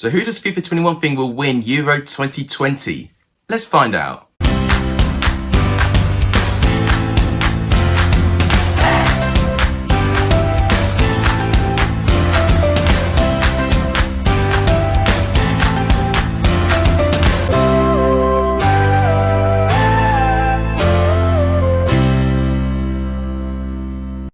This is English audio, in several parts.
So who does FIFA 21 think will win Euro 2020? Let's find out.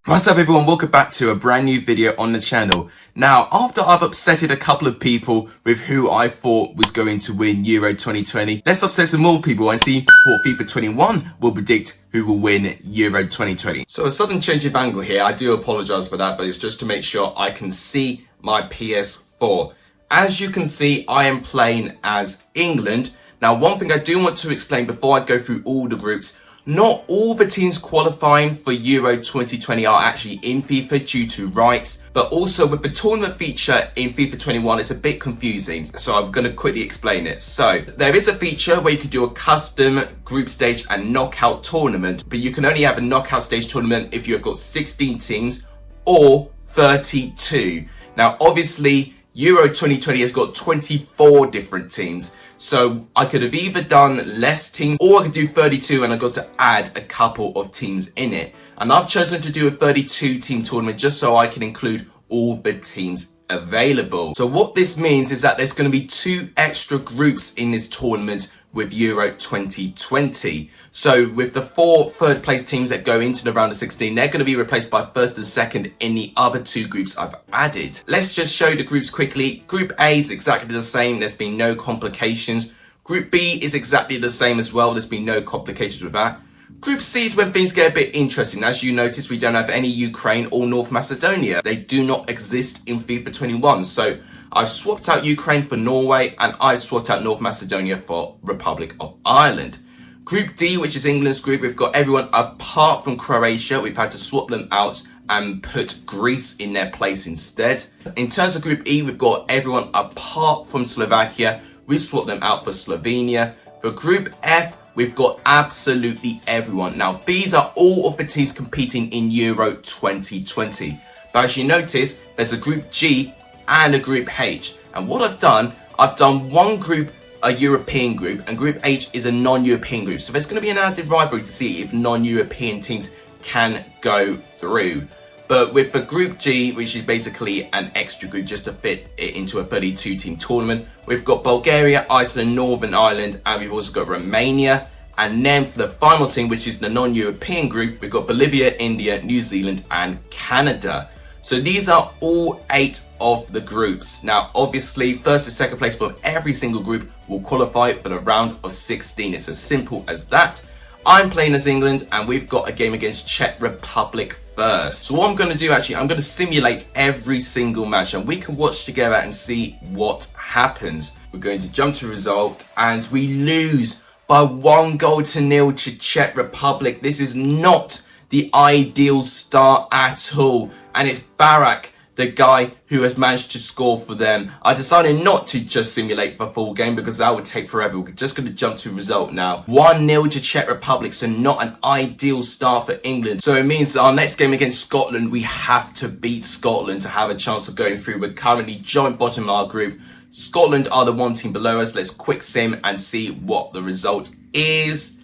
What's up everyone, welcome back to a brand new video on the channel. Now, after I've upsetted a couple of people with who I thought was going to win Euro 2020, let's upset some more people and see what FIFA 21 will predict who will win Euro 2020. So a sudden change of angle here, I do apologise for that, but it's just to make sure I can see my PS4. As you can see, I am playing as England. Now, one thing I do want to explain before I go through all the groups, not all the teams qualifying for Euro 2020 are actually in FIFA due to rights, but also with the tournament feature in FIFA 21, it's a bit confusing. So I'm going to quickly explain it. So there is a feature where you can do a custom group stage and knockout tournament, but you can only have a knockout stage tournament if you've got 16 teams or 32. Now, obviously, Euro 2020 has got 24 different teams. So I could have either done less teams or I could do 32 and I got to add a couple of teams in it. And I've chosen to do a 32 team tournament just so I can include all the teams available. So what this means is that there's going to be 2 extra groups in this tournament with Euro 2020. So with the 4 third place teams that go into the round of 16, they're going to be replaced by first and second in the other 2 groups I've added. Let's just show the groups quickly. Group A is exactly the same. There's been no complications. Group B is exactly the same as well. There's been no complications with that. Group C is when things get a bit interesting. As you notice, we don't have any Ukraine or North Macedonia. They do not exist in FIFA 21. So I've swapped out Ukraine for Norway and I've swapped out North Macedonia for Republic of Ireland. Group D, which is England's group, we've got everyone apart from Croatia. We've had to swap them out and put Greece in their place instead. In terms of Group E, we've got everyone apart from Slovakia. We've swapped them out for Slovenia. For Group F, we've got absolutely everyone. Now, these are all of the teams competing in Euro 2020. But as you notice, there's a Group G and a Group H. And what I've done one group a European group, and Group H is a non-European group. So there's going to be an added rivalry to see if non-European teams can go through. But with the Group G, which is basically an extra group just to fit it into a 32-team tournament, we've got Bulgaria, Iceland, Northern Ireland, and we've also got Romania. And then for the final team, which is the non-European group, we've got Bolivia, India, New Zealand, and Canada. So these are all 8 of the groups. Now, obviously, first and second place for every single group will qualify for the round of 16. It's as simple as that. I'm playing as England and we've got a game against Czech Republic first. So what I'm going to do, actually, I'm going to simulate every single match and we can watch together and see what happens. We're going to jump to result and we lose by 1-0 to Czech Republic. This is not the ideal start at all. And it's Barak, the guy who has managed to score for them. I decided not to just simulate the full game because that would take forever. We're just going to jump to result now. 1-0 to Czech Republic, so not an ideal start for England. So it means our next game against Scotland, we have to beat Scotland to have a chance of going through. We're currently joint bottom of our group. Scotland are the 1 team below us. Let's quick sim and see what the result is.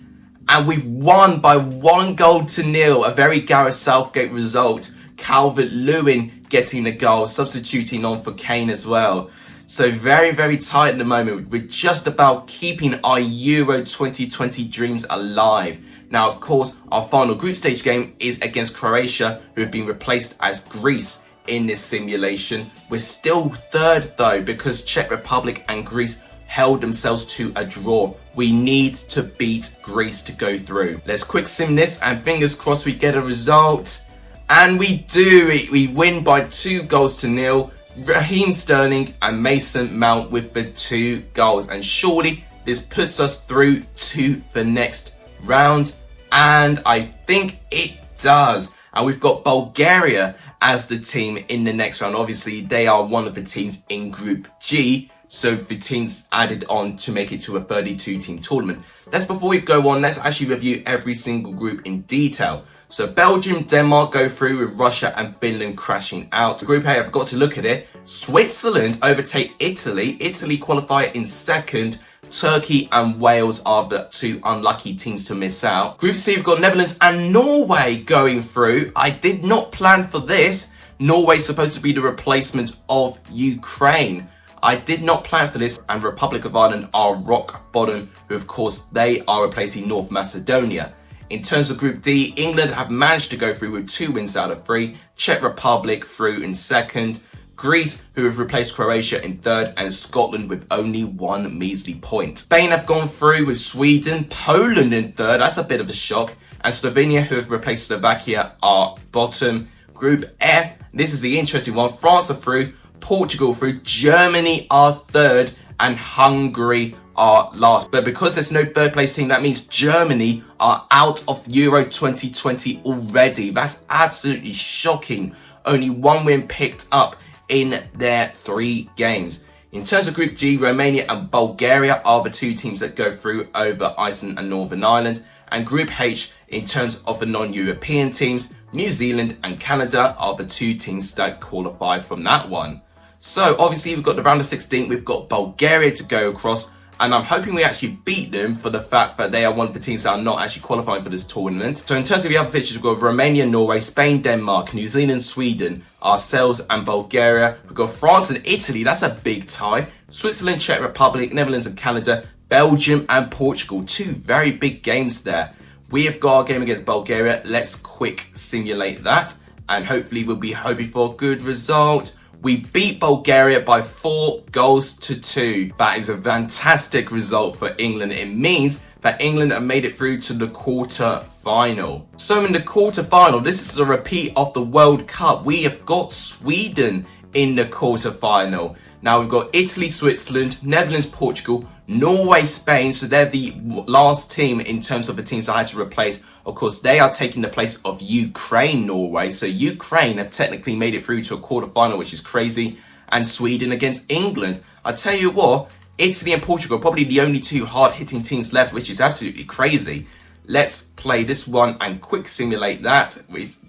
And we've won by 1-0. A very Gareth Southgate result. Calvert-Lewin getting the goal, substituting on for Kane as well. So very, very tight at the moment. We're just about keeping our Euro 2020 dreams alive. Now, of course, our final group stage game is against Croatia, who have been replaced as Greece in this simulation. We're still third, though, because Czech Republic and Greece held themselves to a draw. We need to beat Greece to go through. Let's quick sim this, and fingers crossed we get a result. And we do. We win by 2-0. Raheem Sterling and Mason Mount with the 2 goals. And surely this puts us through to the next round. And I think it does. And we've got Bulgaria as the team in the next round. Obviously, they are one of the teams in Group G. So the teams added on to make it to a 32-team tournament. Before we go on, let's actually review every single group in detail. So Belgium, Denmark go through with Russia and Finland crashing out. Group A, I forgot to look at it. Switzerland overtake Italy. Italy qualify in second. Turkey and Wales are the two unlucky teams to miss out. Group C, we've got Netherlands and Norway going through. I did not plan for this. Norway's supposed to be the replacement of Ukraine. I did not plan for this, and Republic of Ireland are rock bottom, who of course they are replacing North Macedonia. In terms of Group D, England have managed to go through with 2 wins out of 3. Czech Republic through in second. Greece, who have replaced Croatia in third, and Scotland with only 1 measly point. Spain have gone through with Sweden, Poland in third, that's a bit of a shock, and Slovenia, who have replaced Slovakia, are bottom. Group F, this is the interesting one. France are through, Portugal through, Germany are third, and Hungary are last. But because there's no third place team, that means Germany are out of Euro 2020 already. That's absolutely shocking. Only 1 win picked up in their 3 games. In terms of Group G, Romania and Bulgaria are the 2 teams that go through over Iceland and Northern Ireland. And Group H, in terms of the non-European teams, New Zealand and Canada are the 2 teams that qualify from that one. So obviously we've got the round of 16, we've got Bulgaria to go across, and I'm hoping we actually beat them for the fact that they are one of the teams that are not actually qualifying for this tournament. So in terms of the other fixtures, we've got Romania, Norway, Spain, Denmark, New Zealand, Sweden, ourselves and Bulgaria. We've got France and Italy, that's a big tie. Switzerland, Czech Republic, Netherlands and Canada, Belgium and Portugal, 2 very big games there. We have got our game against Bulgaria. Let's quick simulate that, and hopefully we'll be hoping for a good result. We beat Bulgaria by 4 goals to 2. That is a fantastic result for England. It means that England have made it through to the quarter final. So in the quarter final, this is a repeat of the World Cup. We have got Sweden in the quarter final. Now we've got Italy, Switzerland, Netherlands, Portugal, Norway, Spain. So they're the last team in terms of the teams I had to replace. Of course, they are taking the place of Ukraine, Norway. So Ukraine have technically made it through to a quarter-final, which is crazy. And Sweden against England. I tell you what, Italy and Portugal are probably the only 2 hard-hitting teams left, which is absolutely crazy. Let's play this one and quick simulate that.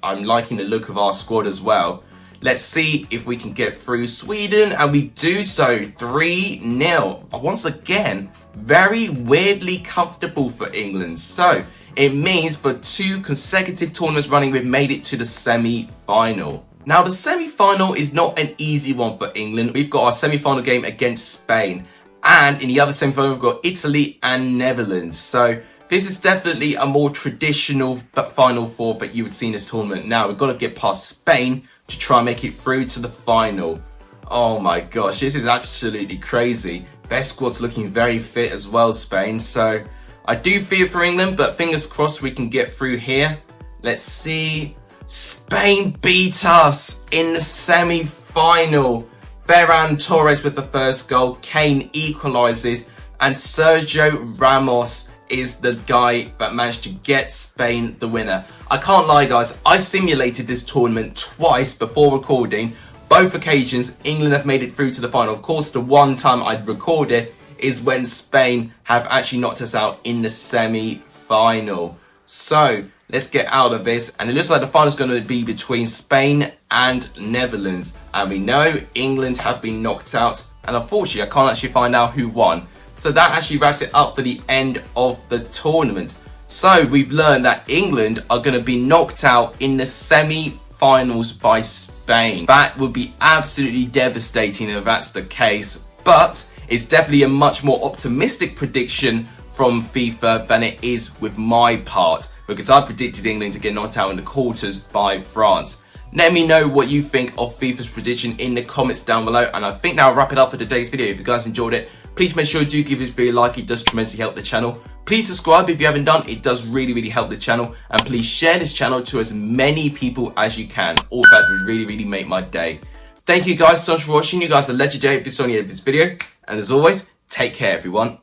I'm liking the look of our squad as well. Let's see if we can get through Sweden, and we do so 3-0. Once again, very weirdly comfortable for England. So it means for 2 consecutive tournaments running, we've made it to the semi-final. Now, the semi-final is not an easy one for England. We've got our semi-final game against Spain. And in the other semi-final, we've got Italy and Netherlands. So this is definitely a more traditional Final Four that you would see in this tournament. Now, we've got to get past Spain to try and make it through to the final. Oh my gosh, this is absolutely crazy. Their squad's looking very fit as well, Spain. So I do fear for England, but fingers crossed we can get through here. Let's see. Spain beat us in the semi-final. Ferran Torres with the first goal. Kane equalises. And Sergio Ramos is the guy that managed to get Spain the winner. I can't lie, guys. I simulated this tournament twice before recording. Both occasions, England have made it through to the final. Of course, the one time I'd recorded is when Spain have actually knocked us out in the semi-final. So let's get out of this. And it looks like the final is going to be between Spain and Netherlands. And we know England have been knocked out. And unfortunately, I can't actually find out who won. So that actually wraps it up for the end of the tournament. So we've learned that England are going to be knocked out in the semi-finals by Spain. That would be absolutely devastating if that's the case. But it's definitely a much more optimistic prediction from FIFA than it is with my part, because I predicted England to get knocked out in the quarters by France. Let me know what you think of FIFA's prediction in the comments down below, and I think that'll wrap it up for today's video. If you guys enjoyed it, please make sure you give this video a like. It does tremendously help the channel. Please subscribe if you haven't done. It does really help the channel. And please share this channel to as many people as you can. All that would really make my day. Thank you guys so much for watching. You guys are legendary if this is only this video. And as always, take care everyone.